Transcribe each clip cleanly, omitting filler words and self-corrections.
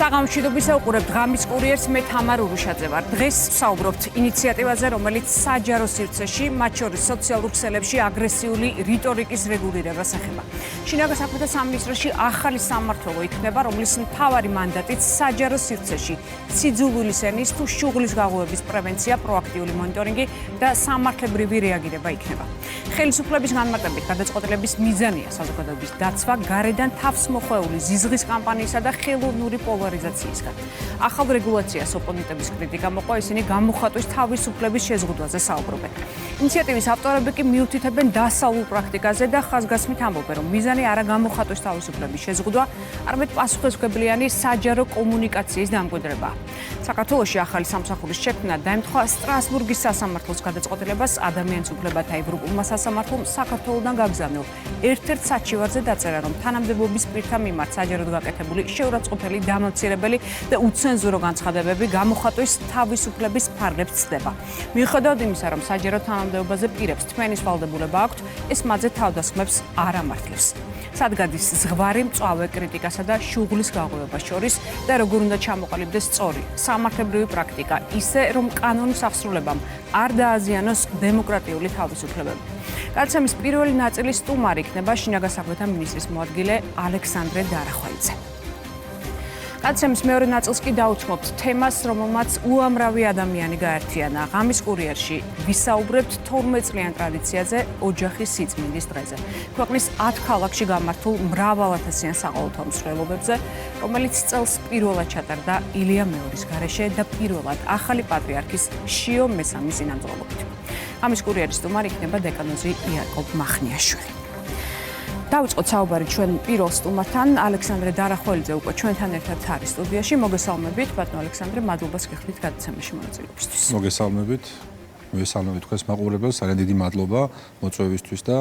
საღამოშვიდობისა უყურებთ ღამის კურიერს, მე თამარ ურუშაძე ვარ. დღეს ვსაუბრობთ ინიციატივაზე, რომელიც საჯარო სივრცეში, მათ შორის სოციალურ ქსელებში აგრესიული რიტორიკის რეგულირებას ეხება. შინაგან საქმეთა სამინისტროში ახალი სამმართველო იქნება, რომლის მთავარი მანდატით საჯარო სივრცეში სიძულვილის ენის თუ შუღლის გაღუების პრევენცია, პროაქტიული მონიტორინგი და სამართლებრივი რეაგირება იქნება. ხელისუფლების განმარტებით გადაწყვეტილების მიზანია საზოგადოების დაცვა გარედან თავს მოხვეული ზიზღის კამპანიისა და ხელოვნური პოლარიზაციისგან. ახალ რეგულაციას ოპონენტების კრიტიკა მოყვა, ისინი გამოხატვის თავისუფლების შეზღუდვაზე საუბრობენ. ინიციატივის ავტორები კი მიუთითებენ დასავლურ პრაქტიკაზე და ხაზგასმით ამბობენ, რომ მიზანი არა გამოხატვის თავისუფლების შეზღუდვა, არამედ პასუხისმგებლიანი საჯარო კომუნიკაციის დამკვიდრებაა. საქართველოში ახალი სამსახურის შექმნა დაემთხვა სტრასბურგის სასამართლოს გადაწყვეტილებას ადამიანის უფლებათა ევროპულმა სასამართლომ საქართველოდან გაგზავნილ ერთ-ერთ საჩივარზე დაწერა, რომ თანამდებობის პირთა მიმართ საჯაროდ გაკეთებული შეურაცხყოფელი, დამამცირებელი და უცენზურო განცხადებები გამოხატვის თავისუფლების ფარგლებს ცდება. მიუხედავად იმისა, რომ საჯარო თანამდებობაზე პირებს თმენის ვალდებულება აქვთ, ეს მათზე თავდასხმებს არ ამართლებს. სად გადის ზღვარი მწვავე კრიტიკასა და შუღლის გაღუებას შორის და როგორ უნდა ჩამოყალიბდეს სწორი სამართლებრივი პრაქტიკა, ისე რომ კანონის აღსრულებამ არ დააზიანოს დემოკრატიული თავისუფლებები. გადაცემის პირველი ნაწილის სტუმარი იქნება შინაგან საქმეთა მინისტრის მოადგილე ალექსანდრე დარახვალიძე. გადაცემის მეორე ნაწილს კი დაუთმობთ თემას, რომელმაც უამრავი ადამიანი გაერთიანა. ღამის კურიერში ვისაუბრებთ 12 წლიან ტრადიციაზე ოჯახის სიწმინდის დღეზე. ქვეყნის 10 ქალაქში გამართულ მრავალათასიან საყოველთაო მსვლელობებზე, რომელიც წელს პირველად ჩატარდა ილია მეორის გარეშე და პირველად ახალი პატრიარქის შიო მესამის წინამძღოლობით. ღამის კურიერის სტუმარი იქნება დეკანოზი იაკობ მახნიაშვილი. დავიწყოთ საუბარი ჩვენ პირველ სტუმართან. ალექსანდრე დარახვალიძე უკვე ჩვენთან ერთად არის სტუდიაში. მოგესალმებით, ბატონო ალექსანდრე, მადლობას გიხდით გადაცემაში მონაწილეობისთვის. მოგესალმებით. მოგესალმებით თქვენს მაყურებელს, ძალიან დიდი მადლობა მოწვევისთვის და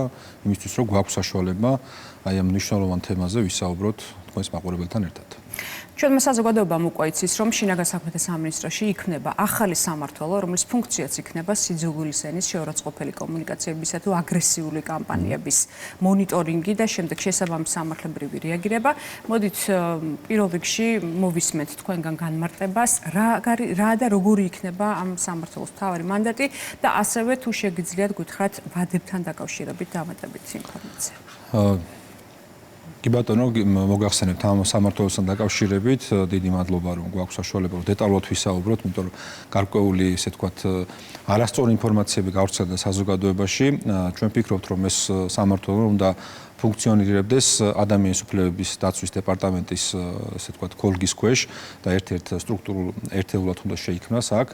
იმისთვის, რომ გვაქვს საშუალება აი ამ მნიშვნელოვან თემაზე ვისაუბროთ თქვენს მაყურებელთან ერთად. ჩვენმა საზოგადოებამ უკვე იცის, რომ შინაგან საქმეთა სამინისტროში იქნება ახალი სამმართველო, რომლის ფუნქციაც იქნება სიძულვილის ენის შეურაცხყოფელი კომუნიკაციებისა თუ აგრესიული კამპანიების მონიტორინგი და შემდეგ შესაბამისი სამართლებრივი რეაგირება. მოდით პირველ რიგში მოვისმენთ თქვენგან განმარტებას, რა და როგორი იქნება ამ სამმართველოს მთავარი მანდატი და ასევე თუ შეგიძლიათ გითხრათ ვადებთან დაკავშირებით დამატებითი ინფორმაცია. კი ბატონო, მოგახსენებთ ამ სამმართველოსთან დაკავშირებით, დიდი მადლობა, რომ გვაქვს საშუალება დეტალურად ვისაუბროთ, იმიტომ რომ გარკვეული, ესე ვთქვათ, არასწორი ინფორმაციები გავრცელდა საზოგადოებაში. ჩვენ ვფიქრობთ, რომ ეს სამმართველო უნდა ფუნქციონირებდეს ადამიანის უფლებების დაცვის დეპარტამენტის, ესე ვთქვათ, ქოლგის ქვეშ და ერთ-ერთ სტრუქტურულ ერთეულად უნდა შეიქმნას აქ,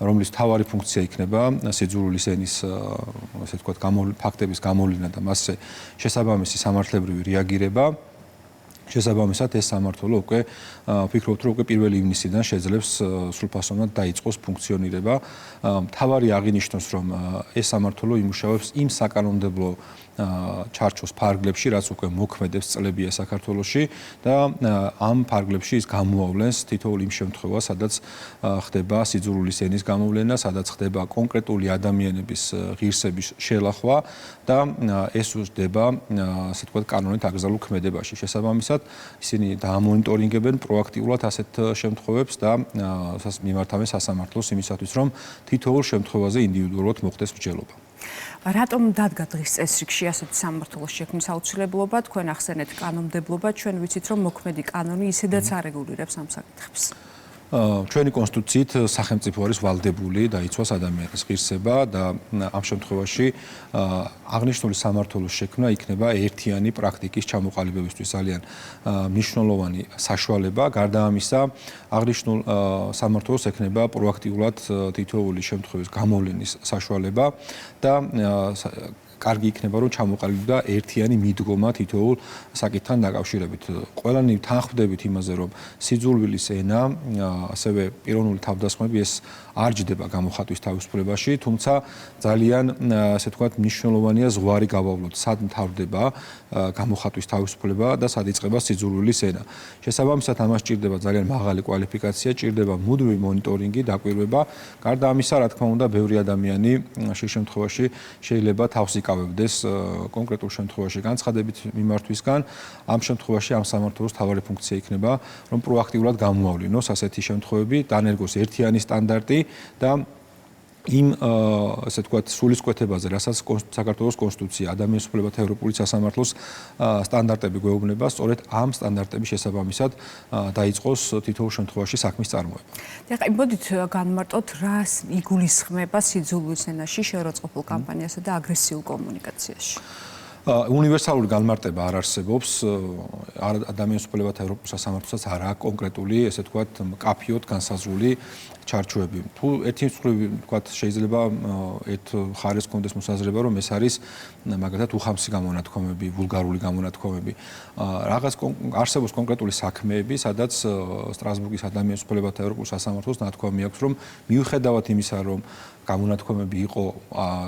რომლის მთავარი ფუნქცია იქნება სიძულვილის ენის, ესე ვთქვათ, ფაქტების გამოვლინა და მასზე შესაბამისი სამართლებრივი რეაგირება. შესაბამისად ეს სამმართველო უკვე ვფიქრობთ, რომ უკვე 1 ივნისიდან შეძლებს სრულფასოვნად დაიწყოს ფუნქციონირება. მთავარი აღინიშნოს, რომ ეს სამმართველო იმუშავებს იმ საკანონმდებლო ჩარჩოს ფარგლებში, რაც უკვე მოქმედებს წლებია საქართველოში და ამ ფარგლებში ის გამოავლენს თითოეულ იმ შემთხვევას, სადაც ხდება სიძულვილის ენის გამოვლენა, სადაც ხდება კონკრეტული ადამიანების ღირსების შელახვა და ეს უჯდება, ასე ვთქვათ, კანონით აკრძალულ ქმედებაში. შესაბამისად, ისინი დაამონიტორინგებენ პროაქტიულად ასეთ შემთხვევებს და მიმართავენ სასამართლოს იმისათვის, რომ თითოეულ შემთხვევაზე ინდივიდუალურად მოხდეს მსჯელობა. რატომ დადგა დღის წესრიგში ასეთი სამმართველოს შექმნის აუცილებლობა? თქვენ ახსენეთ კანონმდებლობა, ჩვენ ვიცით, რომ მოქმედი კანონი ისედაც არეგულირებს ამ საკითხებს. ჩვენი კონსტიტუციით სახელმწიფო არის ვალდებული დაიცვას ადამიანის ღირსება და ამ შემთხვევაში აღნიშნული სამმართველოს შექმნა იქნება ერთიანი პრაქტიკის ჩამოყალიბებისთვის ძალიან მნიშვნელოვანი საშუალება. გარდა ამისა, აღნიშნულ სამმართველოს ექნება პროაქტიულად თითოეული შემთხვევის გამოვლენის საშუალება და კარგი იქნება, რომ ჩამოყალიბდა ერთიანი მიდგომა თითოეულ საკითხთან დაკავშირებით. ყველანი თანხმდებით იმაზე, რომ სიძულვილის ენა, ასევე პიროვნული თავდასხმები ეს არ ჯდება გამოხატვის თავისუფლებაში, თუმცა ძალიან, ასე ვთქვათ, მნიშვნელოვანია ზღვარი გავავლოთ, სად მთავრდება გამოხატვის თავისუფლება და სად იწყება სიძულვილის ენა. შესაბამისად, ამას ჭირდება ძალიან მაღალი კვალიფიკაცია, ჭირდება მუდმივი მონიტორინგი, დაკვირვება. გარდა ამისა, რა თქმა უნდა, ბევრი ადამიანი შე შემთხვევაში შეიძლება თავს იკავოს იკავებდეს კონკრეტულ შემთხვევაში განცხადებით მიმართვისგან. ამ შემთხვევაში ამ სამმართველოს თავარი ფუნქცია იქნება, რომ პროაქტიულად გამოავლინოს ასეთი შემთხვევები, დანერგოს ერთიანი სტანდარტი და იმ ასე ვთქვათ სულისკვეთებაზე, რასაც საქართველოს კონსტიტუცია ადამიანის უფლებათა ევროპული სასამართლოს სტანდარტები გვეუბნება, სწორედ ამ სტანდარტების შესაბამისად დაიწყოს თითოეულ შემთხვევაში საქმის წარმოება. ეხლა მოდით განმარტოთ, რას იგულისხმება სიძულვის ენაში შეურაცხყოფილ კამპანიასა და აგრესიულ კომუნიკაციაში. უნივერსალური განმარტება არ არსებობს ადამიანის უფლებათა ევროპულ სასამართლოსაც არ აქვს კონკრეტული, ესე ვთქვათ, მკაფიოდ განსაზღვრული ჩარჩოები. თუ ერთი მხრივ ვთქვათ, შეიძლება ერთ ხარეს კონდეს მოსაზრება, რომ ეს არის მაგალითად უხამსი გამონათქვამები, ვულგარული გამონათქვამები. რაღაც არსებობს კონკრეტული საქმეები, სადაც სტრასბურგის ადამიანის უფლებათა ევროპულ სასამართლოს ნათქვამი აქვს, რომ მიუხედავად იმისა, რომ გამონათქვამები იყო,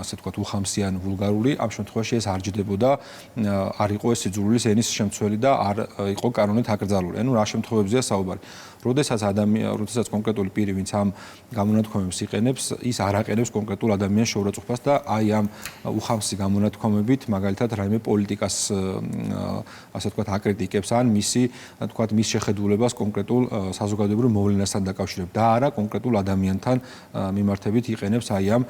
ასე ვთქვათ, უხამსი ან ვულგარული, ამ შემთხვევაში ეს არ ჯდებოდა, არ იყო ეს სიძულვილის ენის შემცველი და არ იყო კანონით აკრძალული. ანუ რა შემთხვევებზეა საუბარი? როდესაც კონკრეტული პირი, ვინც ამ გამონათქვამებს იყენებს, ის არ აყენებს კონკრეტულ ადამიანის შეურაცხყოფას და აი ამ უხამსი გამონათქვამებით, მაგალითად, რაიმე პოლიტიკას, ასე ვთქვათ, აკრიტიკებს ან მისი, ვთქვათ, მის შეხედულებას კონკრეტულ საზოგადოებრივ მოვლენასთან დაკავშირებით და არა კონკრეტულ ადამიანთან მიმართებით იყენებს აი ამ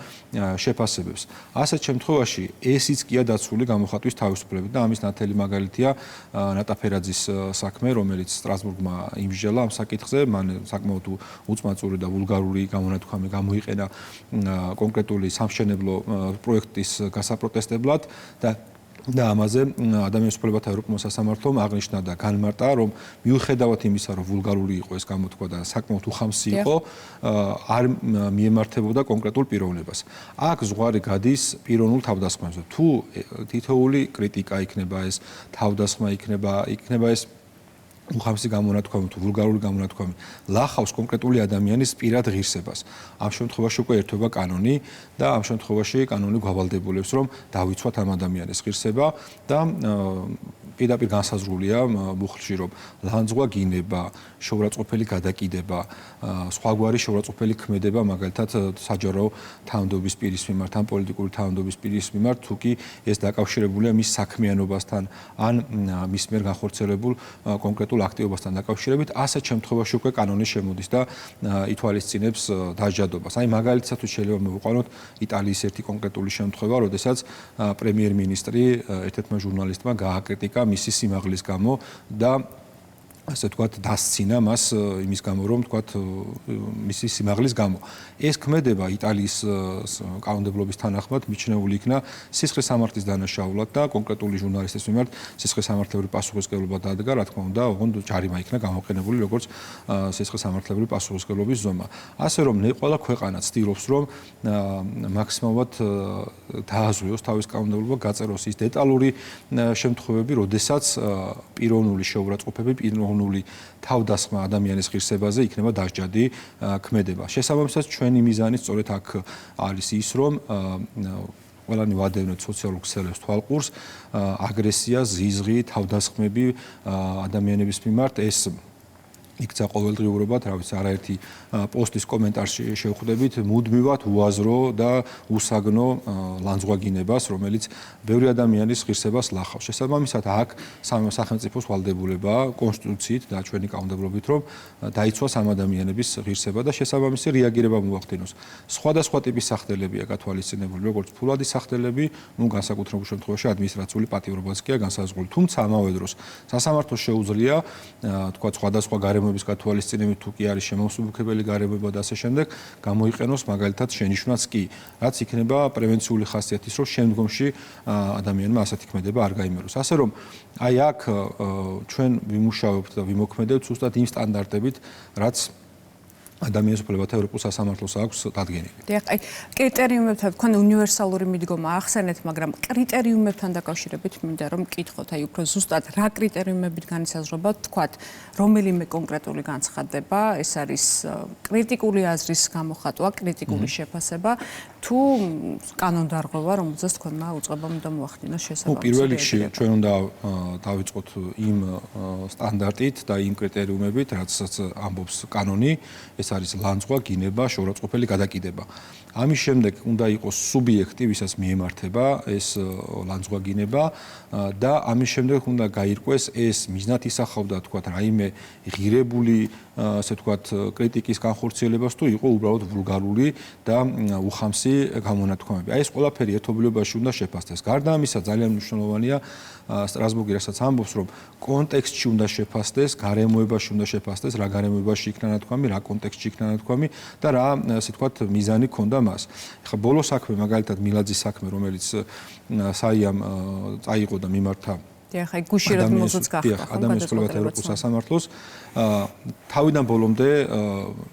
შეფასებებს. ასეთ შემთხვევაში ესიც კია დაცული გამოხატვის თავისუფლებით და ამის ნათელი მაგალითია ნატაფერაძის საქმე, რომელიც სტრასბურგმა იმსჯელა ამ საკითხზე, მან საკმაოდ უწმაწური და ვულგარული გამონათქვამი გამოიყენა კონკრეტული სამშენებლო პროექტის გასაპროტესტებლად და ამაზე ადამიანის უფლებათა ევროპულ სასამართლომ აღნიშნა და განმარტა, რომ მიუხედავად იმისა, რომ ვულგარული იყო ეს გამოთქვა და საკმაოდ უხამსი იყო, არ მიემართებოდა კონკრეტულ პიროვნებას. აქ ზღვარი გადის პიროვნულ თავდასხმებზე. თუ თითოეული კრიტიკა იქნება ეს თავდასხმა იქნება ეს უხამსი გამონათქვამი თუ ვულგარული გამონათქვამი ლახავს კონკრეტული ადამიანის პირად ღირსებას. ამ შემთხვევაში უკვე ერთვება კანონი და ამ შემთხვევაში კანონი გვავალდებულებს, რომ დავიცვათ ამ ადამიანის ღირსება და პირდაპირ განსაზღვრულია მუხლში, რომ ლანძღვა გინება, შეურაცხყოფელი გადაკიდება, სხვაგვარი შეურაცხყოფელი ქმედება, მაგალითად საჯარო თანამდებობის პირის მიმართ, ან პოლიტიკური თანამდებობის პირის მიმართ, თუ კი ეს დაკავშირებულია მის საქმიანობასთან, ან მის მიერ განხორციელებულ კონკრეტულ აქტივობასთან დაკავშირებით, ასეთ შემთხვევაში უკვე კანონი შემოდის და ითვალისწინებს დაჟადობას. აი მაგალითად შეიძლება მოვიყვანოთ იტალიის ერთი კონკრეტული შემთხვევა, როდესაც პრემიერ-მინისტრი ერთ-ერთმა ჟურნალისტმა გააკრიტიკა მისი სიმაღლის გამო და ასე ვთქვათ, დასცინა მას იმის გამო, რომ ვთქვათ, მისი სიმაღლის გამო. ეს ქმედება იტალიის კანონმდებლობის თანახმად მიჩნეული იქნა სისხლის სამართლის დანაშაულად და კონკრეტული ჟურნალისტის მიმართ სისხლის სამართლებრივი პასუხისმგებლობა დადგა, რა თქმა უნდა, ოღონდ ჯარიმა იქნა გამოყენებული როგორც სისხლის სამართლებრივი პასუხისმგებლობის ზომა. ასე რომ, ყველა ქვეყანა ცდილობს, რომ მაქსიმალურად დააზღვიოს თავის კანონმდებლობა, გაწეროს ის დეტალური შემთხვევები, როდესაც პიროვნული შეურაცხყოფები, პიროვნული თავდასხმა ადამიანის ღირსებაზე იქნება დასჯადი ქმედება. შესაბამისად, ჩვენი მიზანი სწორედ აქ არის ის, რომ ყველანი ვადევნოთ სოციალურ ქსელებს თვალყურს, აგრესია, ზიზღი, თავდასხმები ადამიანების მიმართ ეს იქცა ყოველდღიურობად, რა ვიცი, არაერთი პოსტის კომენტარში შევხვდებით მუდმივად უაზრო და უსაგნო ლანძღვაგინებას, რომელიც ბევრი ადამიანის ღირსებას ლახავს. შესაბამისად, აქ სახელმწიფოს ვალდებულება კონსტიტუციით და ჩვენი კანონმდებლობით, რომ დაიცვას ამ ადამიანების ღირსება და შესაბამისი რეაგირება მოახდინოს. სხვადასხვა ტიპის სახდელებია გათვალისწინებული, როგორც ფულადი სახდელები, განსაკუთრებულ შემთხვევაში ადმინისტრაციული პატიმრობაც კი განსაზღვრული. თუმცა ამავე დროს სასამართლოს შეუძლია, თქვა სხვადასხვა გარემოების გათვალისწინებით, თუ კი არის შემოსუბუქებელი გარემოება და ასე შემდეგ, გამოიყენოს მაგალითად შენიშვნაც კი, რაც იქნება პრევენციული ხასიათის, რომ შემდგომში ადამიანმა ასეთი ქმედება არ გაიმაროს. ასე რომ, აი აქ ჩვენ ვიმუშავებთ და ვიმოქმედებთ ზუსტად იმ სტანდარტებით, რაც ადამიანის უფლებათა ევროპულ სასამართლოს აქვს დადგენილი. აი, კრიტერიუმებთან თქვენ უნივერსალური მიდგომა ახსენეთ, მაგრამ კრიტერიუმებთან დაკავშირებით მინდა რომ მკითხოთ, აი უფრო ზუსტად რა კრიტერიუმებით განისაზღვრება, თქვათ, რომელიმე კონკრეტული განცხადება, ეს არის კრიტიკული აზრის გამოხატვა, კრიტიკული შეფასება, თუ კანონდარღვევა, რომელზეც თქვენმა უწყებამ უნდა მოახდინოს შესაბამისი. პირველ რიგში ჩვენ უნდა დავიწყოთ იმ სტანდარტით და იმ კრიტერიუმებით, რაც ამბობს კანონი. ეს არის ლანძღვა, გინება, შორაწყყოფელი გადაკიდება. ამის შემდეგ უნდა იყოს სუბიექტი, ვისაც მიემართება ეს ლანძღვა, გინება და ამის შემდეგ უნდა გაირკვეს ეს მიზნად ისახავდა თქვათ რაიმე ღირებული ასე თქვათ კრიტიკის განხორციელებას თუ იყო უბრალოდ ვულგარული და უხამსი გამონათქვამები. აი ეს ყველაფერი ერთობლიობაში უნდა შეფასდეს. გარდა ამისა ძალიან მნიშვნელოვანია სტრასბურგი რასაც ამბობს რომ კონტექსტში უნდა შეფასდეს, გარემოებაში უნდა შეფასდეს, რა გარემოებაში იქნა ნათქვამი, რა კონტექსტში იქნა ნათქვამი და რა ასე თქვათ მიზანი ჰქონდა მას. ეხლა ბოლო საქმე მაგალითად მილაძის საქმე რომელიც საიამ წაიღო და მიმართა დიახ, აი გუშინად მოსოც გახდა ხო ადამიანის უფლებათა ევროპულ სასამართლოს თავიდან ბოლომდე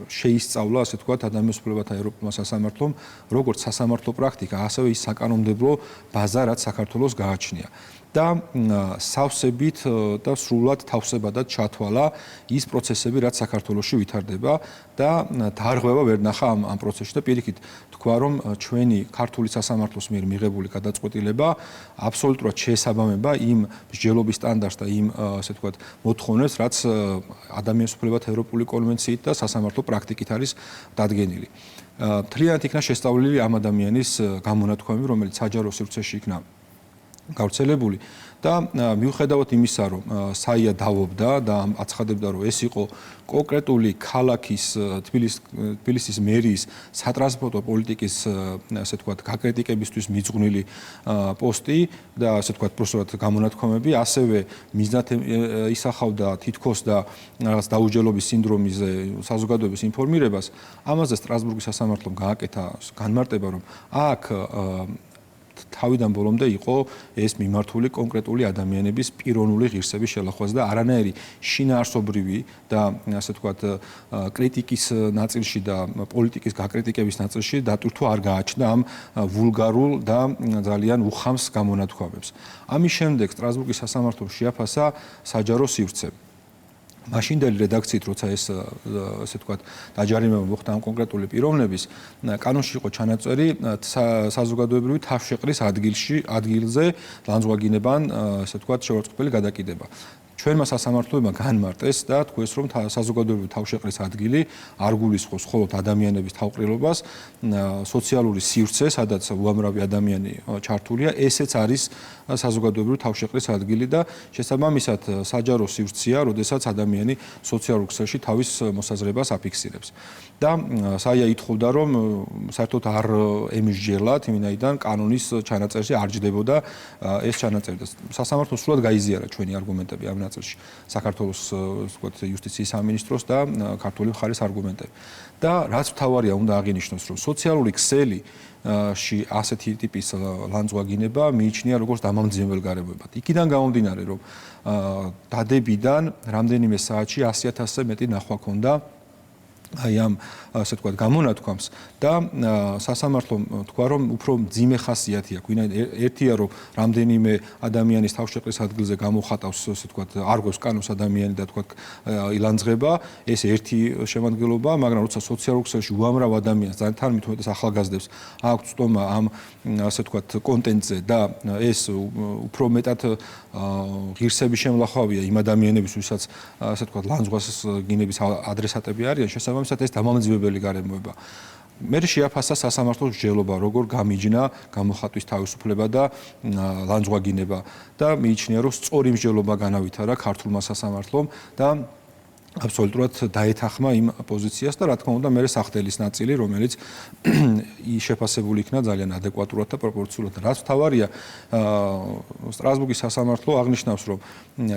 შეისწავლა ასე თქვათ ადამიანის უფლებათა ევროპულმა სასამართლომ როგორც სასამართლო პრაქტიკა, ასევე ის საკანონმდებლო ბაზა რაც საქართველოს გააჩნია. და სავსებით და სრულად თავსებადად ჩათვალა ის პროცესები, რაც საქართველოში ვითარდება და დარღვევა ვერ ნახა ამ პროცესში და პირიქით თქვა რომ ჩვენი ქართული სასამართლოს მიერ მიღებული გადაწყვეტილება აბსოლუტურად შეესაბამება იმ მსჯელობის სტანდარტს და იმ ასე თქვათ მოთხოვნებს, რაც ადამიანის უფლებათა ევროპული კონვენციით და სასამართლო პრაქტიკით არის დადგენილი. მთლიანად იქნა შესწავლილი ამ ადამიანის გამონათქვამი, რომელიც საჯარო სივრცეში იქნა გავრცელებული და მიუხედავად იმისა, რომ საია დავობდა და აცხადებდა, რომ ეს იყო კონკრეტული ქალაქის თბილისის მერიის სატრანსპორტო პოლიტიკის ასე თქვათ გაკრიტიკებისთვის მიძღვნილი პოსტი და ასე თქვათ პროფესორად გამონათქვამები, ასევე მიზნად ისახავდა თითქოს და რაღაც დაუჯელობის სინდრომიზე საზოგადოების ინფორმირებას, ამაზე სტრასბურგის სასამართლომ გააკეთა განმარტება, რომ აქ თავიდან ბოლომდე იყო ეს მიმართული კონკრეტული ადამიანების პიროვნული ღირსების შელახვაზე და არანაირი შინაარსობრივი და ასე თქვათ კრიტიკის ნაწილში და პოლიტიკის გაკრიტიკების ნაწილში დატვირთვა არ გააჩნდა ამ ვულგარულ და ძალიან უხამს გამონათქვამებს. ამის შემდეგ სტრასბურგის სასამართლომ შეაფასა საჯარო სივრცე. მაშინდელი რედაქციით, როცა ეს ასე თქვათ დაჯარიმება მოხდა ამ კონკრეტული პიროვნების, კანონში იყო ჩანაწერი საზოგადოებრივი თავშეყრის ადგილზე ლანძღვაგინებან ასე თქვათ შევარწყყოფელი გადაკიდება. ჩვენმა სასამართლოებმა განმარტეს და თქვეს, რომ საზოგადოებრივი თავშეყრის ადგილი არ გულისხმობს მხოლოდ ადამიანების თავყრილობას, სოციალური სივრცე, სადაც უამრავი ადამიანი ჩართულია, ესეც არის საზოგადოებრივი თავშეყრის ადგილი და შესაბამისად საჯარო სივრცეა, როდესაც ადამიანი სოციალურ ქსელში თავის მოსაზრებას აფიქსირებს. და საია ითხოვდა, რომ საერთოდ არ ემსჯელათ, იმენაიდან კანონის ჩანაწერში არ ჯდებოდა ეს ჩანაწერი. სასამართლომ სრულად გაიზიარა ჩვენი არგუმენტები ამ ნაწილში, საქართველოს ვთქვათ იუსტიციის სამინისტროს და ქართული მხარის არგუმენტები. და რაც მთავარია, უნდა აღინიშნოს, რომ სოციალური ქსელი ასეთი ტიპის ლანძღვაგინება მიიჩნია როგორც დამამძიმებელ გარემოებად. იქიდან გამომდინარე, რომ დადებიდან რამდენიმე საათში 100,000-ზე მეტი ნახვა ჰქონდა აი ამ ასე თქვათ გამონათქვამს და სასამართლომ თქვა რომ უფრო მძიმე ხასიათი აქვს. ვინაიდან ერთია რომ რამდენიმე ადამიანის თავშეყრის ადგილზე გამოხატავს ასე თქვათ არგოს კანონს ადამიანი და თქვათ ილანძღება, ეს ერთი შემადგენლობა, მაგრამ როცა სოციალურ ქსელში უამრავ ადამიანს თან მithumetes ახალგაზრდებს აქვს წტომა ამ ასე თქვათ კონტენტზე და ეს უფრო მეტად ღირსების შემლახვავია იმ ადამიანების, ვისაც ასე თქვათ ლანძღვას გინების ადრესატები არიან, შესაბამისად ეს დამამძიმებელი გარემოება. მე შეაფასა სასამართლოს მსჯელობა, როგორ გამიჯნა გამოხატვის თავისუფლება და ლანძღვაგინება და მიიჩნია, რომ სწორი მსჯელობა განავითარა ქართულმა სასამართლომ და აბსოლუტურად დაეთანხმა იმ პოზიციას და რა თქმა უნდა მე სახდელის ნაწილი, რომელიც შეფასებული იქნა ძალიან ადეკვატურად და პროპორციულად. რაც მთავარია, სტრასბურგის სასამართლო აღნიშნავს, რომ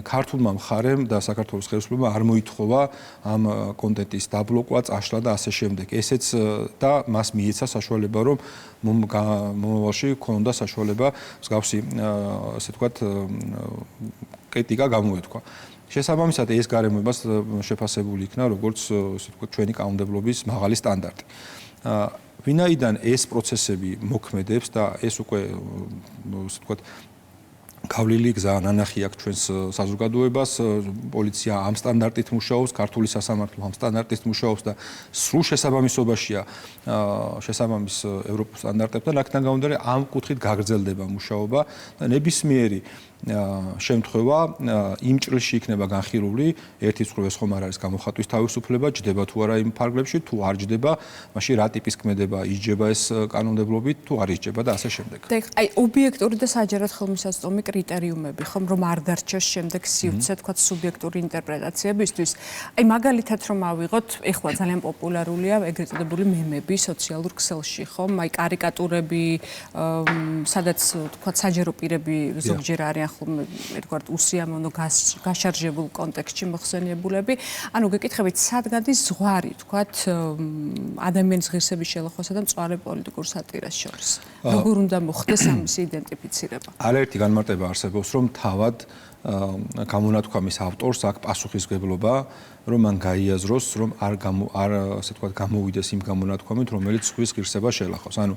ქართულმა მხარემ და საქართველოს ხელისუფლებამ არ მოითხოვა ამ კონტენტის დაბლოკვა, წაშლა და ასე შემდეგ. ესეც და მას მიეცა საშუალება, რომ მომავალში ქონდა საშუალება მსგავსი ასე თქვათ კრიტიკა გამოეთქვა. შესაბამისად ეს გარემოებას შეფასებული იქნა როგორც ასე ვთქვათ ჩვენი კანონმდებლობის მაღალი სტანდარტი. ვინაიდან ეს პროცესები მოქმედებს და ეს უკვე ასე ვთქვათ გავლილი გზა ნანახი აქვს ჩვენს საზოგადოებას, პოლიცია ამ სტანდარტით მუშაობს, ქართული სასამართლო ამ სტანდარტით მუშაობს და სრულ შესაბამისობაშია შესაბამის ევროპულ სტანდარტებთან, აქედან გამომდინარე ამ კუთხით გაგრძელდება მუშაობა და ნებისმიერი შემთხვევა იმ ჭრილში იქნება განხილული ერთი წყრივ ეს ხომ არ არის გამოხატვის თავისუფლება, ჯდება თუ არა იმ ფარგლებში, თუ არ ჯდება, მაშინ რა ტიპის ქმედება ისჯება ეს კანონმდებლობით, თუ არ ისჯება და ასე შემდეგ. აი ობიექტური და საჯაროდ ხელმისაწვდომი კრიტერიუმები ხომ რომ არ დარჩეს შემდეგ სივრცე თქვა სუბიექტური ინტერპრეტაციებისთვის. აი მაგალითად რომ ავიღოთ, ეხლა ძალიან პოპულარულია ეგრეთ წოდებული მემები სოციალურ ქსელში, ხომ? აი კარიკატურები, სადაც თქვა საჯარო პირები ზოგჯერ არიან ხოლმე ერთგვარად უსიამოვნო გაშარჟებულ კონტექსტში მოხსენიებულები. ანუ გეკითხებით, სად გადის ზღვარი, თქვათ, ადამიანის ღირსების შელახვასა და მწვავე პოლიტიკურ სატირას შორის? როგორ უნდა მოხდეს ამის identificირება? არაერთი განმარტება არსებობს, რომ თავად გამონათქვამის ავტორს აქვს პასუხისმგებლობა, რომ მან გაიაზროს, რომ ასე ვთქვათ, გამოვიდეს იმ გამონათქვამით, რომელიც სხვის ღირსებას შეელახავს. ანუ,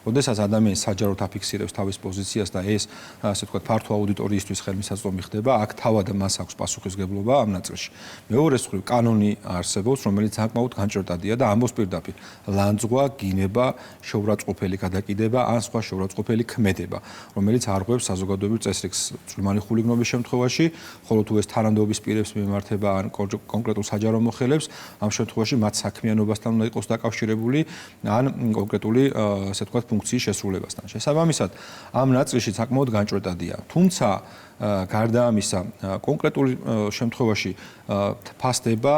როდესაც ადამიანი საჯაროდ აფიქსირებს თავის პოზიციას და ეს, ასე ვთქვათ, ფართო აუდიტორიისთვის ხელმისაწვდომი ხდება, აქ თავად მას აქვს პასუხისმგებლობა ამ ნაწილში. მეორე მხრივ, კანონი არსებობს, რომელიც საკმაოდ განჭრეტადია და ამბობს პირდაპირ: ლანძღვა, გინება, შეურაცხყოფელი გადაკიდება ან სხვა შეურაცხყოფელი ქმედება, რომელიც არღვევს საზოგადოებრივ წესრიგს წვრილმანი ხულიგნობის შემთხვევაში, ხოლო თუ ეს თანამდებობის პირებს მიმართება ან კონკრეტულ საჯარო მოხელებს, ამ შემთხვევაში მათ საქმიანობასთან უნდა იყოს დაკავშირებული ან კონკრეტული, ასე ვთქვათ, ფუნქციის შესრულებასთან. შესაბამისად, ამ ნაწილში საკმაოდ განჭრეტადია. თუმცა გარდა ამისა, კონკრეტულ შემთხვევაში ფასდება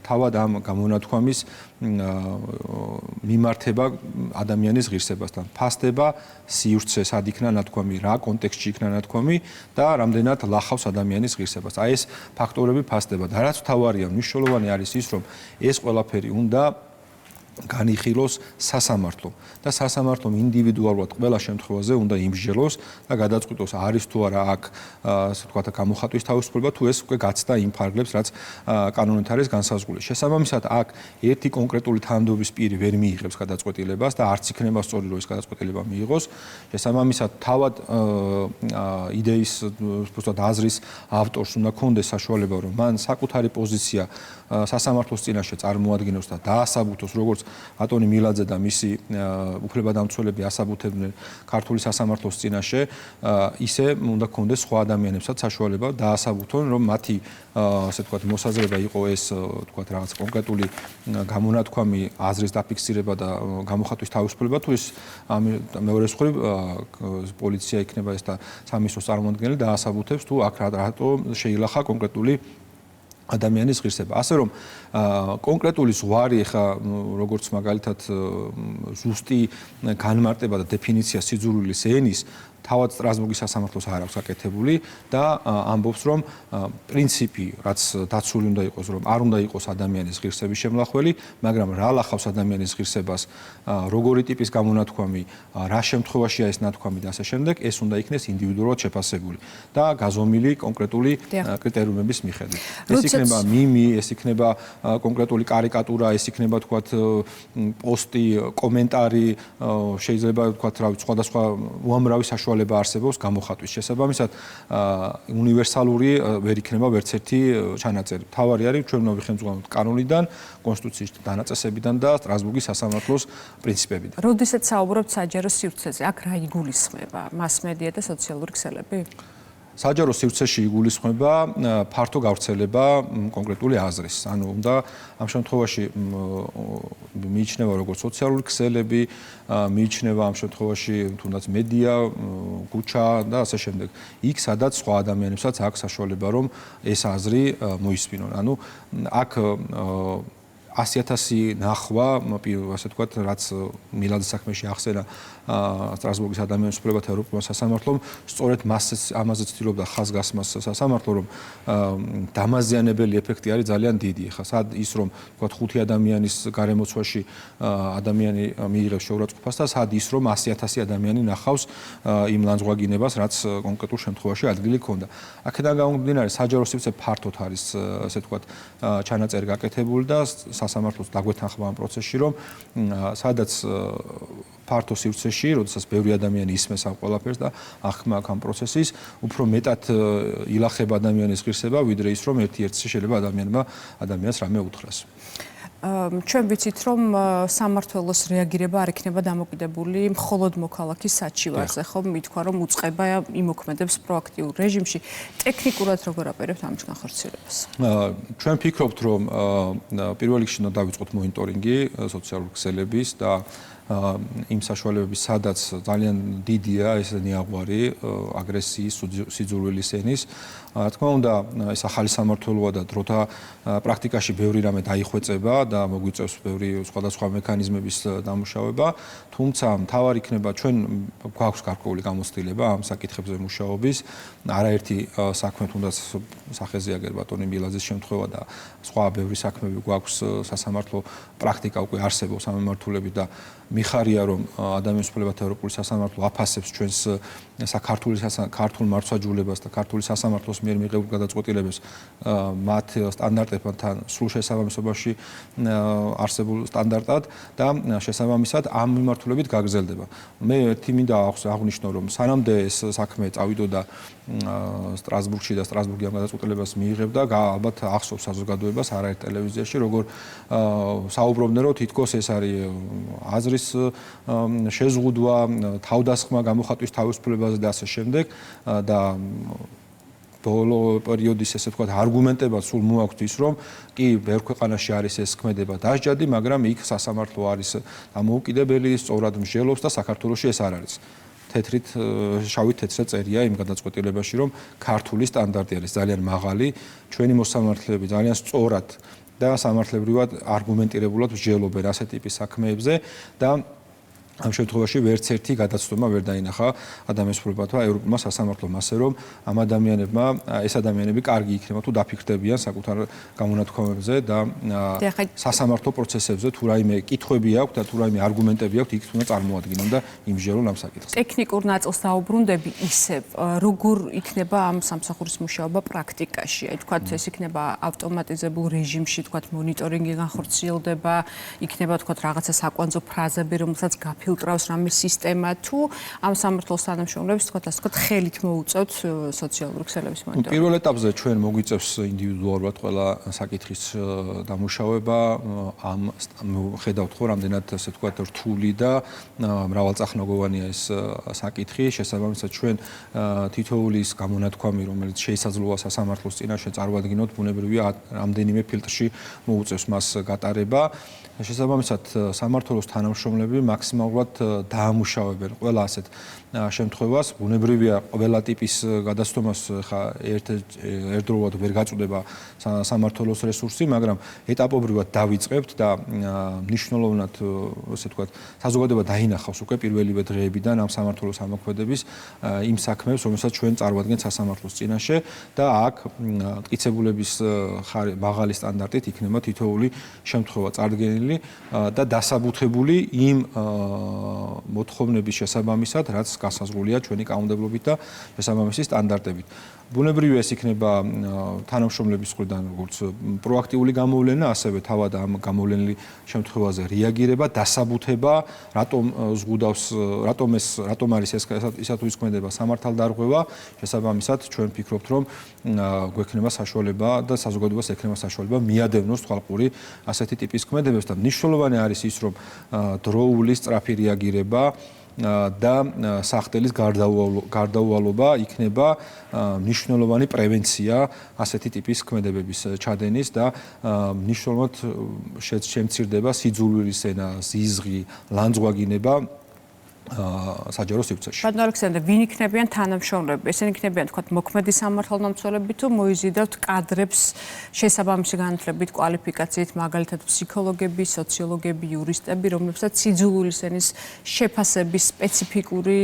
თავად ამ გამონათქვამის მიმართება ადამიანის ღირსებასთან. ფასდება სივრცე, სად იქნა ნათქვამი, რა კონტექსტში იქნა ნათქვამი და რამდენად ლახავს ადამიანის ღირსებას. აი ეს ფაქტორები ფასდება და რაც მთავარია, მნიშვნელოვანი არის ის, რომ ეს ყველაფერი უნდა განიხილოს სასამართლომ და სასამართლომ ინდივიდუალურად ყველა შემთხვევაზე უნდა იმსჯელოს და გადაწყვიტოს არის თუ არა აქ ასე ვთქვათ გამოხატვის თავისუფლება თუ ეს უკვე გაცდა იმ ფარგლებს რაც კანონით არის განსაზღვრული. შესაბამისად აქ ერთი კონკრეტული თანამდებობის პირი ვერ მიიღებს გადაწყვეტილებას და არც იქნება სწორი რომ ეს გადაწყვეტილება მიიღოს. შესაბამისად თავად იდეის უბრალოდ აზრის ავტორს უნდა კონდეს საშუალება რომ მან საკუთარი პოზიცია სასამართლოს წინაშე წარმოადგინოს და დაასაბუთოს როგორც ატონი მილაძე და მისი უფლებადამცველები ასაბუთებდნენ ქართული სასამართლოს წინაშე, ისე უნდა კონდეს სხვა ადამიანებსაც საშუალება დაასაბუთონ, რომ მათი ასე ვთქვათ მოსაზრება იყო ეს ვთქვათ რაღაც კონკრეტული გამონათქვამი, აზრის დაფიქსირება და გამოხატვის თავისუფლება, თუ ეს მეორე მხრივ პოლიცია იქნება ეს და სამისოს წარმომადგენელი დაასაბუთებს, თუ აქ რატო შეილახა კონკრეტული ადამიანის ღირსება. ასე რომ კონკრეტული ზღვარი ხა როგორც მაგალითად ზუსტი განმარტება და დეფინიცია სიძულვილის ენის თავად სტრასბურგის სასამართლოს არ აქვს აკეთებული და ამბობს რომ პრინციპი რაც დაცული უნდა იყოს რომ არ უნდა იყოს ადამიანის ღირსების შემლახველი, მაგრამ რა ლახავს ადამიანის ღირსებას, როგორი ტიპის გამონათქვამი, რა შემთხვევაშია ეს ნათქვამი და ასე შემდეგ, ეს უნდა იქნეს ინდივიდუალურად შეფასებული და გაზომილი კონკრეტული კრიტერიუმების მიხედვით. ეს იქნება მიმი, ეს იქნება კონკრეტული კარიკატურა, ეს იქნება თქვათ პოსტი, კომენტარი, შეიძლება თქვათ რა ვიცი, სხვადასხვა უამრავი საშუალება არსებობს გამოხატვის. შესაბამისად, უნივერსალური ვერ იქნება ვერც ერთი ჩანაწერი. თავარი არის ჩვენ უნდა ვიხელმძღვანელოთ კანონიდან, კონსტიტუციის დანაწესებიდან და სტრასბურგის სასამართლოს პრინციპებიდან. როდესაც საუბრობთ საჯარო სივრცეზე, აქ რა იგულისხმება? მასმედია და სოციალური ქსელები? საჯარო სივრცეში იგულისხმება ფართო გავრცელება კონკრეტული აზრის. ანუ უნდა ამ შემთხვევაში მიიჩნევა როგორც სოციალური ქსელები, მიიჩნევა ამ შემთხვევაში თუნდაც მედია, ქუჩა და ასე შემდეგ. იქ სადაც სხვა ადამიანებსაც აქვს საშუალება რომ ეს აზრი მოისმინონ. ანუ აქ 100,000 ნახვა, ასე ვთქვათ, რაც მილაძის საქმეში ახსენა სტრასბურგის ადამიანის უფლებათა ევროპულ სასამართლომ, სწორედ ამაზე ცდილობდა ხაზგასმას სასამართლო, რომ დამაზიანებელი ეფექტი არის ძალიან დიდი. ხა სად ის რომ ვთქვათ 5 ადამიანის გარემოცვაში ადამიანი მიიღებს შეურაცხყოფას და სად ის რომ 100,000 ადამიანი ნახავს იმ ლანძღვაგინებას, რაც კონკრეტულ შემთხვევაში ადგილი ჰქონდა. აქედან გამომდინარე, საჯარო სივრცე ფართოდ არის, ასე ვთქვათ, ჩანაწერი გაკეთებული და სასამართლოს დაგვეთანხმა ამ პროცესში, რომ სადაც ფართო სივრცეში, როდესაც ბევრი ადამიანი ისმეს ამ ყველაფერს და ახმა აქ ამ პროცესის, უფრო მეტად ილახება ადამიანის ღირსება, ვიდრე ის, რომ ერთ-ერთი შეიძლება ადამიანს რამე უთხრას. ჩვენ ვიცით, რომ სამმართველოს რეაგირება არ იქნება დამოკიდებული მხოლოდ მოქალაქის საჩივარზე, ხო? მithქვა, რომ უწყება იმოქმედებს პროაქტიულ რეჟიმში. ტექნიკურად როგორ აპირებთ ამ განხორციელებას? ჩვენ ვფიქრობთ, რომ პირველ რიგში უნდა დავიწყოთ მონიტორინგი სოციალური ქსელების და იმ საშუალებების, სადაც ძალიან დიდია ეს ნიაღვარი აგრესიის, სიძულვილის ენის. რა თქმა უნდა, ეს ახალი სამმართველოა და დროთა პრაქტიკაში ბევრი რამე დაიხვეწება და მოგვიწევს ბევრი სხვადასხვა მექანიზმების დამუშავება, თუმცა მთავარი იქნება ჩვენ გვაქვს გარკვეული გამოცდილება ამ საკითხებზე მუშაობის. არაერთი საქმე თუნდაც სახეზე აგერ ბატონი მილაძის შემთხვევა და სხვა ბევრი საქმეები გვაქვს სასამართლო პრაქტიკა უკვე არსებობს ამ მიმართულებით და მიხარია რომ ადამიანის უფლებათა ევროპული სასამართლო აფასებს ჩვენს ქართულ მართლმსაჯულებას და ქართული სასამართლოს მიერ მიღებულ გადაწყვეტილებებს მათ სტანდარტებთან სრულ შესაბამისობაში არსებულ სტანდარტად და შესაბამისად ამ მიმართულებით გაგრძელდება. მე ერთი მინდა აღვნიშნო რომ სანამდე ეს საქმე წავიდოდა სტრასბურგში და სტრასბურგი ამ გადაწყვეტილებას მიიღებდა, ალბათ ახსოვს საზოგადოებას არაერთ ტელევიზიაში, როგორ საუბრობდნენ, რომ თითქოს ეს არის აზრის შეზღუდვა, თავდასხმა გამოხატვის თავისუფლებაზე და ასე შემდეგ და ბოლო პერიოდის ესე ვთქვათ არგუმენტებად სულ მოაქვთ ის რომ კი ბევრ ქვეყანაში არის ეს ქმედება დასჯადი, მაგრამ იქ სასამართლო არის დამოუკიდებელი, სწორად მსჯელობს და საქართველოში ეს არ არის. თეთრით შავით თეთრად წერია იმ გადაწყვეტილებაში რომ ქართული სტანდარტი არის ძალიან მაღალი, ჩვენი მოსამართლეები ძალიან სწორად და სამართლებრივად არგუმენტირებულად მსჯელობენ ასეთ ტიპის საქმეებზე და ამ შემთხვევაში ვერც ერთი გადაცდომა ვერ დაინახა ადამიანის უფლებათა ევროპულმა სასამართლომ, ასე რომ ამ ადამიანებმა ეს ადამიანები კარგი იქნება თუ დაფიქრდებიან საკუთარ გამონათქვამებზე და სასამართლო პროცესებზე თუ რაიმე კითხვები აქვთ და თუ რაიმე არგუმენტები აქვთ, იქ უნდა წარმოადგინონ და იმსჯელონ ამ საკითხს. ტექნიკურ ნაწილს დაუბრუნდები ისევ, როგორ იქნება ამ სამსახურის მუშაობა პრაქტიკაში? აი თქვათ ეს იქნება ავტომატიზებულ რეჟიმში, თქვათ მონიტორინგი განხორციელდება, იქნება თქვათ რაღაცა საკვანძო ფრაზები, რომელსაც ფილტრავს რამე სისტემა თუ ამ სამმართველოს თანამშრომლებს თქვათ ასე ვთქვათ ხელით მოუწევთ სოციალური ქსელების მონიტორინგი. პირველ ეტაპზე ჩვენ მოგვიწევს ინდივიდუალურად ყველა საკითხის დამუშავება, ამ ხედავთ ხო რამდენად ასე ვთქვათ რთული და მრავალწახნაგოვანია ეს საკითხი, შესაბამისად ჩვენ თითოეული ის გამონათქვამი, რომელიც შეიძლება სასამართლოს წინაშე წარვადგინოთ, ბუნებრივია რამდენიმე ფილტრში მოუწევს მას გატარება. შესაბამისად სამმართველოს თანამშრომლები მაქსიმალურად დაამუშავებენ ყველა ასეთ შემთხვევას. ბუნებრივია ყველა ტიპის გადაცდომას ხა ერთდროულად ვერ გაწუდება სამმართველოს რესურსი, მაგრამ ეტაპობრივად დავიწყებთ და მნიშვნელოვნად ასე ვთქვათ საზოგადოება დაინახავს უკვე პირველივე დღეებიდან ამ სამმართველოს ამოქმედების იმ საქმეებს, რომელსაც ჩვენ წარვადგენთ სასამართლოს წინაშე და აქ მტკიცებულების მაღალი სტანდარტით იქნება თითოეული შემთხვევა წარდგენილი და დასაბუთებული იმ მოთხოვნების შესაბამისად, რაც გასაზღვრულია ჩვენი კანონმდებლობით და შესაბამისი სტანდარტებით. ბუნებრივია ეს იქნება თანამშრომლების მხრიდან როგორც პროაქტიული გამოვლენა, ასევე თავად ამ გამოვლენილი შემთხვევაზე რეაგირება, დასაბუთება, რატომ ზღუდავს, რატომ არის ისა თუ ის ქმედება სამართალდარღვევა, შესაბამისად ჩვენ ვფიქრობთ, რომ გვექნება საშუალება და საზოგადოებას ექნება საშუალება მიადევნოს თვალყური ასეთი ტიპის ქმედებებს და მნიშვნელოვანი არის ის, რომ დროული სწრაფი რეაგირება და სახდელის გარდაუვალობა იქნება მნიშვნელოვანი პრევენცია ასეთი ტიპის ქმედებების ჩადენის და მნიშვნელოვნად შემცირდება სიძულვილის ენა, ზიზღი, ლანძღვაგინება საჯარო სივრცეში. ბატონ ალექსანდრე, ვინ იქნებიან თანამშრომლები? ესენი იქნებიან თქვათ მოქმედი სამართალდამცველები თუ მოიზიდავთ კადრებს შესაბამისი განათლებით, კვალიფიკაციით, მაგალითად ფსიქოლოგები, სოციოლოგები, იურისტები, რომლებსაც სიძულვილის ენის შეფასების სპეციფიკური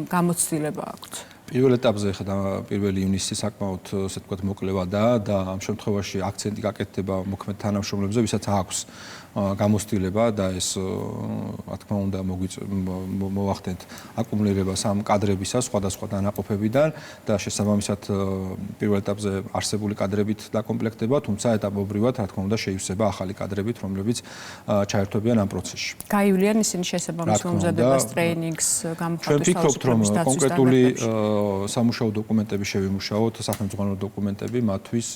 გამოცდილება აქვთ? პირველ ეტაპზე ხა პირველი ივნისი საკმაოდ ასე ვთქვათ მოკლევადაა და ამ შემთხვევაში აქცენტი გაკეთდება მოქმედ თანამშრომლებზე, ვისაც აქვს გამოცდილება და ეს რა თქმა უნდა მოვახდენთ აკუმულირებას ამ კადრებისას სხვადასხვა დანაყოფებიდან და შესაბამისად პირველ ეტაპზე არსებული კადრებით დაკომპლექტება, თუმცა ეტაპობრივად რა თქმა უნდა შეივსება ახალი კადრებით, რომლებიც ჩაერთვებიან ამ პროცესში. გაივლიან ისინი შესაბამის მომზადებას, ტრეინინგს, გამოხატვის თავისუფლების დაცვის კონკრეტული სამუშაო დოკუმენტები შევიმუშაოთ, სახელმწიფო დოკუმენტები, მათთვის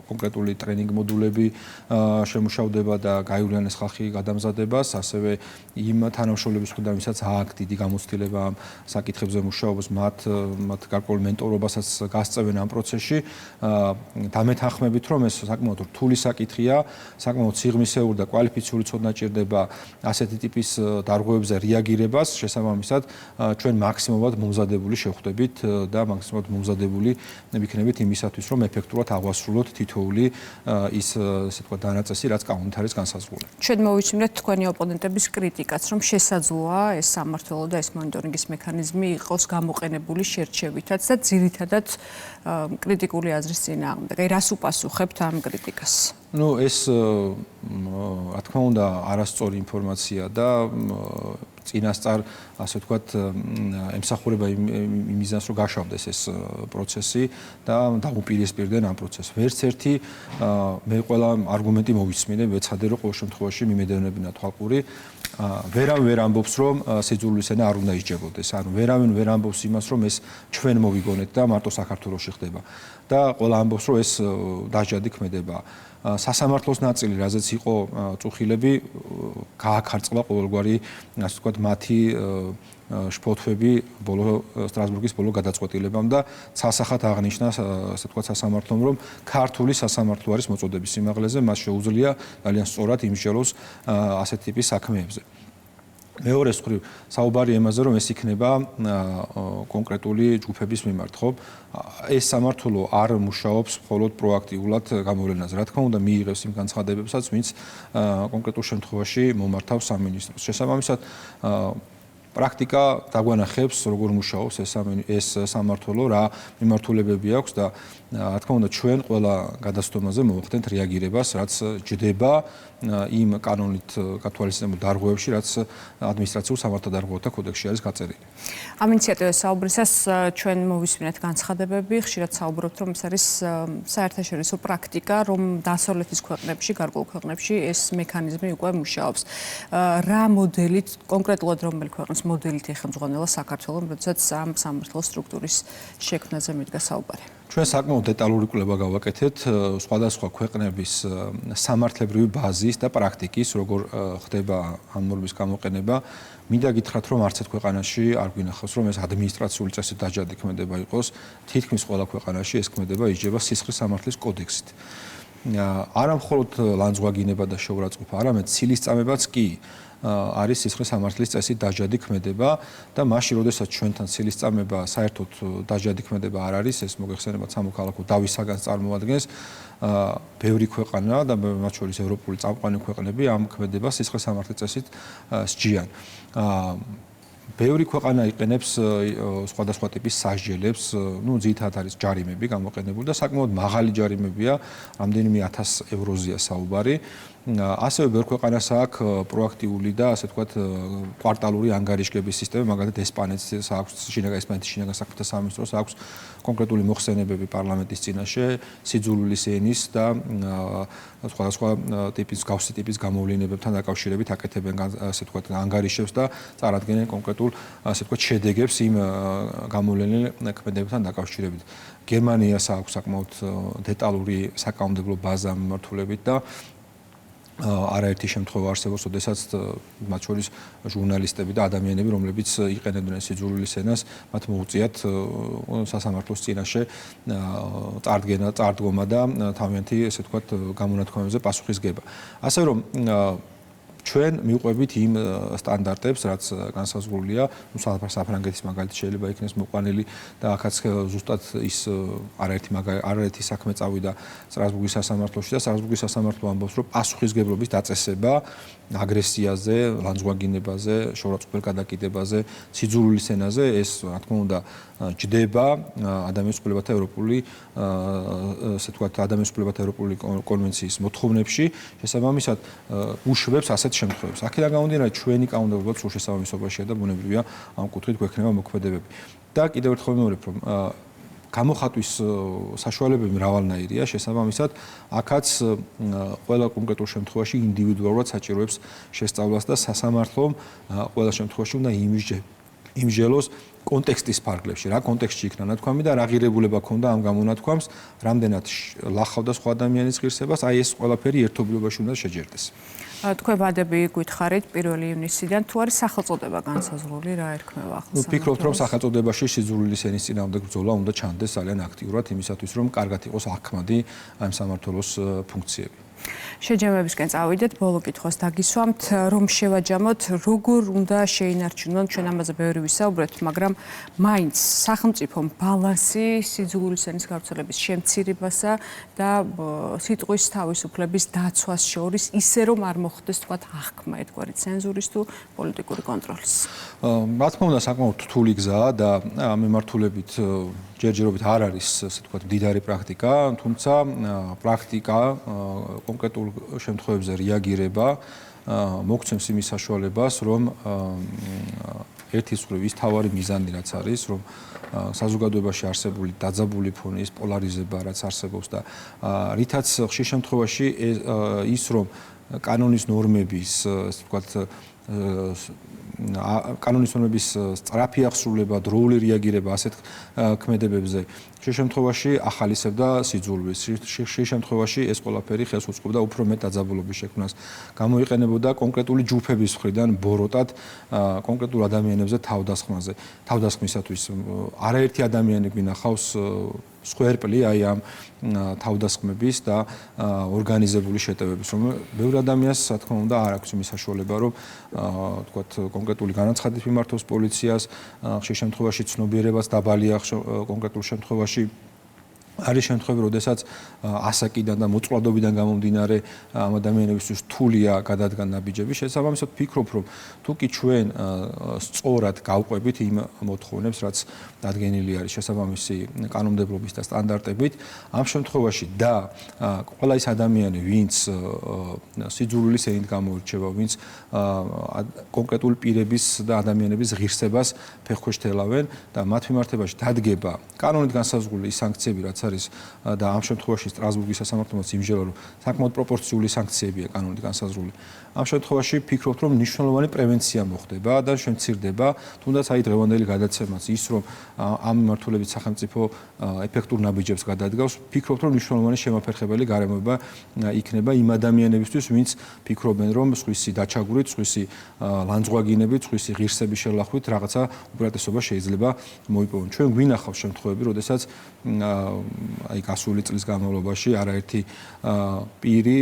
კონკრეტული ტრენინგ მოდულები შემუშავდება და გაივლიანეს ხალხი გადამზადებას, ასევე იმ თანამშრომლების მხრიდან, ვისაც აქვს დიდი გამოცდილება ამ საკითხებზე მუშაობას, მათ გარკვეულ მენტორობასაც გასწევენ ამ პროცესში. დამეთანხმებით, რომ ეს საკმაოდ რთული საკითხია, საკმაოდ სიღრმისეული და კვალიფიციური ცოდნა ჭირდება ასეთი ტიპის დარღვევებზე რეაგირებას, შესაბამისად ჩვენ მაქსიმუმად მომზადებული შევხვდებით და მაქსიმუმად მომზადებული ვიქნებით იმისათვის, რომ ეფექტურად აღვასრულოთ თითოეული ის ესე ვთქვათ დანაწესი, რაც კანონით არის განსაზღვრული. ჩვენ მოვიჩნიეთ თქვენი ოპონენტების კრიტიკაც, რომ შესაძლოა ეს სამმართველო და ეს მონიტორინგის მექანიზმი იყოს გამოყენებული შერჩევითაც და ძირითადად კრიტიკული აზრის წინააღმდეგ. აი რას უპასუხებთ ამ კრიტიკას? ეს რა თქმა უნდა არასწორი ინფორმაცია და წინასწარ ასე ვთქვათ ემსახურება იმ მიზანს რომ გაშავდეს ეს პროცესი და დაუპირისპირდნენ ამ პროცესს. ვერც ერთი მე ყველა არგუმენტი მოვისმინე, ვეცადე რომ ყოველ შემთხვევაში მიმედევნებინა თვალყური ვერავინ ვერ ამბობს რომ სიძულვილის ენა არ უნდა ისჯებოდეს. ანუ ვერავინ ვერ ამბობს იმას რომ ეს ჩვენ მოვიგონეთ და მარტო საქართველოში ხდება. და ყველა ამბობს რომ ეს დაჟადი ქმედება. სასამართლოს ნაწილი, რაზეც იყო წუხილები, გააქარწყლა ყოველგვარი, ასე ვთქვათ, მათი შფოთვები სტრასბურგის ბოლო გადაწყვეტილებამ და ცალსახად აღნიშნა, ასე ვთქვათ, სასამართლომ, რომ ქართული სასამართლო არის მოწოდების სიმაღლეზე, მას შეუძლია ძალიან სწორად იმსჯელოს ასეთ ტიპის საქმეებზე. მეორე მხრივ საუბარი იმაზე, რომ ეს იქნება კონკრეტული ჯგუფების მიმართ, ხო? ეს სამართლო არ მუშაობს მხოლოდ პროაქტიულად გამოვლენაზე. რა თქმა უნდა, მიიღებს იმ განცხადებებსაც, ვინც კონკრეტულ შემთხვევაში მომართავს სამინისტროს. შესაბამისად, პრაქტიკა დაგვანახებს, როგორ მუშაობს ეს სამართლო, რა მიმართულებები აქვს და რა თქმა უნდა, ჩვენ ყველა გადაცდომაზე მოვახდენთ რეაგირებას, რაც ჯდება იმ კანონით გათვალისწინებულ დარღვევებში, რაც ადმინისტრაციულ სამართალდარღვევთა კოდექსში არის გაწერილი. ამ ინიციატივას საუბრისას ჩვენ მოვისმინეთ განცხადებები, ხშირად საუბრობთ, რომ ეს არის საერთაშორისო პრაქტიკა, რომ დასავლეთის ქვეყნებში, გარკვეულ ქვეყნებში ეს მექანიზმი უკვე მუშაობს. რა მოდელით, კონკრეტულად რომელი ქვეყნის მოდელით ეხმძღვანელა საქართველოს, როდესაც ამ სამართლოს სტრუქტურის შექმნაზე მიდგა საუბარი? ჩვენ საკმაოდ დეტალური კვლევა გავაკეთეთ სხვადასხვა ქვეყნების სამართლებრივი ბაზის და პრაქტიკის, როგორ ხდება ამ ნორმის გამოყენება. მინდა გითხრათ, რომ არც ერთ ქვეყანაში არ გვინახავს, რომ ეს ადმინისტრაციული წესით დაჯადი ქმედება იყოს. თითქმის ყველა ქვეყანაში ეს ქმედება ისჯება სისხლის სამართლის კოდექსით. არა მხოლოდ ლანძღვაგინება და შეურაცხყოფა, არამედ ცილისწამებაც კი არის სისხლის სამართლის წესით დაჯადი ქმედება და მაშინ, როდესაც ჩვენთან ცილისწამება საერთოდ დაჯადი ქმედება არ არის, ეს მოგეხსენებათ სამოქალაქო დავის საგანს წარმოადგენს, ბევრი ქვეყანა და მათ შორის ევროპული წამყვანი ქვეყნები ამ ქმედებას სისხლის სამართლის წესით სჯიან. ბევრი ქვეყანა იყენებს სხვადასხვა ტიპის სასჯელებს, ძირითადად არის ჯარიმები გამოყენებული და საკმაოდ მაღალი ჯარიმებია, რამდენიმე 1000 ევროზეა საუბარი. ასევე ბევრ ქვეყანას აქვს პროაქტიული და ასე ვთქვათ კვარტალური ანგარიშგების სისტემა, მაგალითად ესპანეთს აქვს ესპანეთის შინაგან საქმეთა სამინისტროს აქვს კონკრეტული მოხსენებები პარლამენტის წინაშე სიძულვილის ენის და სხვადასხვა ტიპის გავსი ტიპის გამოვლენებებთან დაკავშირებით აკეთებენ ასე ვთქვათ ანგარიშებს და წარადგენენ კონკრეტულ ასე ვთქვათ შედეგებს იმ გამოვლენილ ქმედებებთან დაკავშირებით. გერმანიას აქვს საკმაოდ დეტალური საკანონმდებლო ბაზა მიმართულებით და არაერთი შემთხვევა არსებობს, როდესაც მათ შორის ჟურნალისტები და ადამიანები, რომლებიც იყენებდნენ სიძულვილის ენას, მათ მოუწიათ სასამართლოს წინაშე წარდგომა და თავიანთი, ესე ვთქვათ, გამონათქვამებზე პასუხისგება. ასე რომ ჩვენ მივყვებით იმ სტანდარტებს, რაც განსაზღვრულია, საფრანგეთის მაგალითად შეიძლება იქნეს მოყვანილი და ახაც ზუსტად ის არაერთი საქმე წავიდა სტრასბურგის სასამართლოში და სტრასბურგის სასამართლო ამბობს, რომ პასუხისგებლობის დაწესება აგრესიაზე, ლანძღვაგინებაზე, შორაცხყოფელ გადაკიდებაზე, სიძულვილის ენაზე ეს რა თქმა უნდა ჯდება ადამიანის უფლებათა ევროპული ასე ვთქვათ ადამიანის უფლებათა ევროპული კონვენციის მოთხოვნებში, შესაბამისად უშვებს ასეთ შემთხვევებს. აქედან გამომდინარე, ჩვენი კანონმდებლობა სულ შესაბამისობაშია და ბუნებრივია ამ კუთხით გვექნება მოქმედებები. და კიდევ ერთხელ ვიმეორებ, რომ გამოხატვის საშუალებები მრავალნაირია, შესაბამისად, აქაც ყველა კონკრეტულ შემთხვევაში ინდივიდუალურად საჭიროებს შესწავლას და სასამართლომ ყველა შემთხვევაში უნდა იმჟელოს კონტექსტის ფარგლებში, რა კონტექსტში იქნა ნათქვამი და რა ღირებულება ქონდა ამ გამონათქვამს, რამდენად ლახავდა სხვა ადამიანის ღირსებას, აი ეს ყველაფერი ერთობლიობაში უნდა შეჯერდეს. თქვენ ვადები გითხარით 1 ივნისიდან, თუ არის სახელწოდება განსაზღვრული, რა ერქმევა ახლა? ვფიქრობთ, რომ სახელწოდებაში სიძულვილის ენის წინააღმდეგ ბრძოლა უნდა ჩანდეს ძალიან აქტიურად იმისათვის, რომ კარგად იყოს აღქმადი ამ სამმართველოს ფუნქციები. შეჯამებისკენ წავიდეთ, ბოლო კითხვას დაგისვამთ, რომ შევაჯამოთ, როგორ უნდა შეინარჩუნონ, ჩვენ ამაზე ბევრი ვისაუბრეთ, მაგრამ მაინც სახელმწიფომ ბალანსი სიძულვილის ენის გავრცელების შემცირებასა და სიტყვის თავისუფლების დაცვას შორის, ისე რომ არ მოხდეს თქვათ აღქმა ერთგვარი ცენზურის თუ პოლიტიკური კონტროლის. რა თქმა უნდა, საკმაოდ რთული გზაა და ამ მიმართულებით ჯერჯერობით არ არის, ასე ვთქვათ, მდიდარი პრაქტიკა, თუმცა პრაქტიკა კონკრეტულ შემთხვევებზე რეაგირება მოგცემს იმის საშუალებას, რომ ერთის მხრივ ის თავარი მიზანი რაც არის, რომ საზოგადოებაში არსებული დაძაბული ფონის პოლარიზება რაც არსებობს და რითაც ხშირ შემთხვევაში ის რომ კანონის ნორმების, ასე ვთქვათ, კანონის ნორმების სწრაფი აღსრულება, დროული რეაგირება ასეთ ქმედებებზე ხშირ შემთხვევაში ახალისებდა სიძულვილს. ხშირ შემთხვევაში ეს ყველაფერი ხელს უწყობდა უფრო მეტ დაძაბულობის შექმნას. გამოიყენებოდა კონკრეტული ჯგუფების მხრიდან ბოროტად კონკრეტულ ადამიანებზე თავდასხმისათვის. არაერთი ადამიანი გვინახავს სკვერპლი აი ამ თავდასხმების და ორგანიზებული შეტევების, რომ ბევრი ადამიანს, რა თქმა უნდა, არ აქვს იმის საშუალება, რომ თქვათ კონკრეტული განაცხადით მიმართოს პოლიციას, ხშირ შემთხვევაში ცნობიერებაც დაბალია, კონკრეტულ შემთხვევაში არის შემთხვევები, როდესაც ასაკიდან და მოწყვლადობიდან გამომდინარე ამ ადამიანებისთვის რთულია გადადგან ნაბიჯები. შესაბამისად, ვფიქრობ, რომ თუ კი ჩვენ სწორად გავყვებით იმ მოთხოვნებს, რაც დადგენილი არის შესაბამისი კანონმდებლობის და სტანდარტებით, ამ შემთხვევაში და ყველა ის ადამიანი, ვინც სიძულვილის ენით გამოირჩევა, ვინც კონკრეტული პირების და ადამიანების ღირსებას ფეხქვეშ თელავენ და მათ მიმართებაში დადგება კანონით განსაზღვრული სანქციები, რაც არის და ამ შემთხვევაში სტრასბურგის სასამართლოც იმჟელა, რომ საკმაოდ პროპორციული სანქციებია კანონით განსაზღვრული. ამ შემთხვევაში ვფიქრობთ, რომ მნიშვნელოვანი პრევენცია მოხდება და შემცირდება, თუნდაც აი დღევანდელი გადაცემაც ის, რომ ამ მიმართულებით სახელმწიფო ეფექტურ ნაბიჯებს გადადგავს, ვფიქრობთ, რომ მნიშვნელოვანი შემაფერხებელი გარემოება იქნება იმ ადამიანებისთვის, ვინც ფიქრობენ, რომ სხვისი დაჩაგვრით, სხვისი ლანძღვაგინებით, სხვისი ღირსების შელახვით რაღაცა უპირატესობა შეიძლება მოიპოვონ. ჩვენ გვინახავს შემთხვევები, როდესაც აი გასული წლის განმავლობაში არაერთი პირი,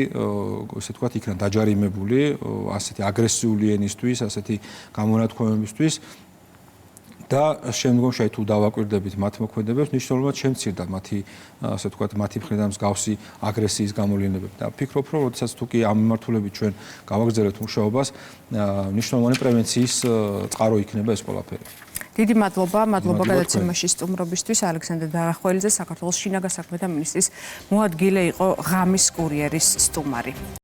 ესე ვთქვათ, იქნა დაჯარიმებული ასეთი აგრესიული ენისთვის, ასეთი გამონათქვამებისთვის და შემდგომში აი თუ დავაკვირდებით მათ მოქმედებებს, მნიშვნელოვნად შემცირდა მათი, ასე ვთქვათ, მათი მხრიდან მსგავსი აგრესიის გამოვლენებები. და ვფიქრობ, რომ როდესაც თუ კი ამ მიმართულებით ჩვენ გავაგრძელებთ მუშაობას, მნიშვნელოვანი პრევენციის წყარო იქნება ეს ყველაფერი. დიდი მადლობა გადაცემაში სტუმრობისთვის. ალექსანდრე დარახველიძე, საქართველოს შინაგან საქმეთა მინისტრის მოადგილე იყო ღამის კურიერის სტუმარი.